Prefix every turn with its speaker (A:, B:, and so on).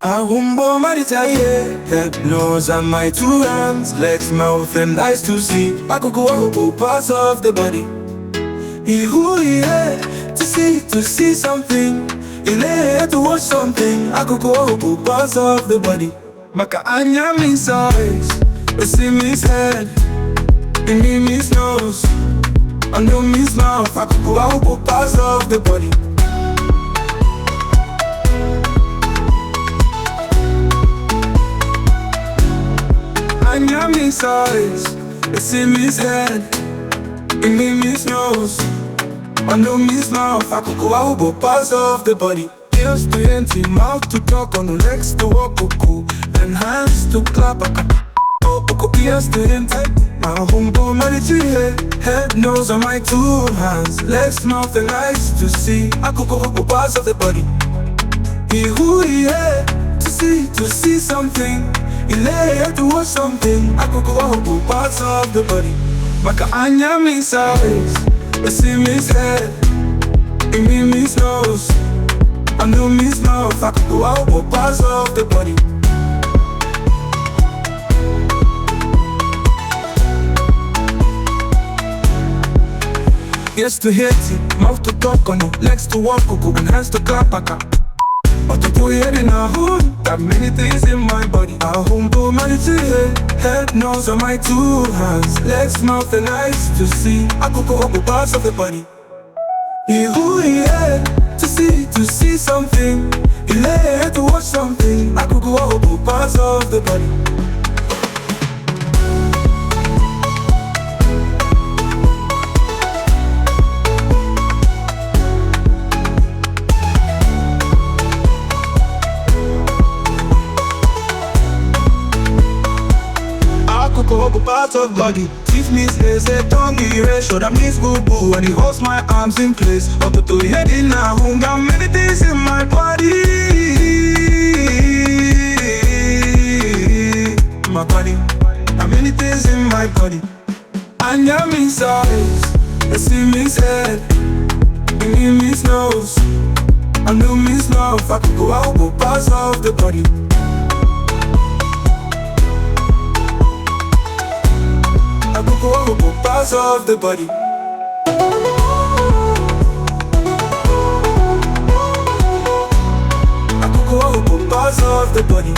A: Ahumbo maritaye, head, nose and my two hands, legs, mouth and eyes to see. I could go all parts of the body. He who he had to see something. He lay to watch something. I could go all parts of the body. Maka anya means eyes, see means head, in me means nose, and no means mouth. I could go all parts of the body. Anya means eyes, see means head, in me means nose, and no means mouth. I could go all parts of the body. Ears to empty, mouth to talk, on the legs to walk, and hands to clap. Ears to empty, my humble melody, head, nose on my two hands, legs, mouth and eyes to see. I could go all parts of the body. He who he had to see something. He lay to watch something. I could go all parts of the body. Maka anya means eyes, see means head, in me means nose, and no means mouth. I could go all parts of the body. Ears to hear it, mouth to talk on it, legs to walk, and hands to clap. But to put it in a hood, got many things in my body. A humble melody, head, nose on my two hands, legs, mouth and eyes to see. I could go all parts of the body. He who he had to see something. He lay to watch something. I could go all parts of the body. All parts of body. Teeth means haze, tongue erase, shoulder means boo-boo, and he holds my arms in place. Up to the head in a home, got many things in my body. My body, got many things in my body. Anya means eyes, see means head, me means nose, and no means mouth. I could go all parts of the body. I could go all parts of the body. I could go all parts of the body.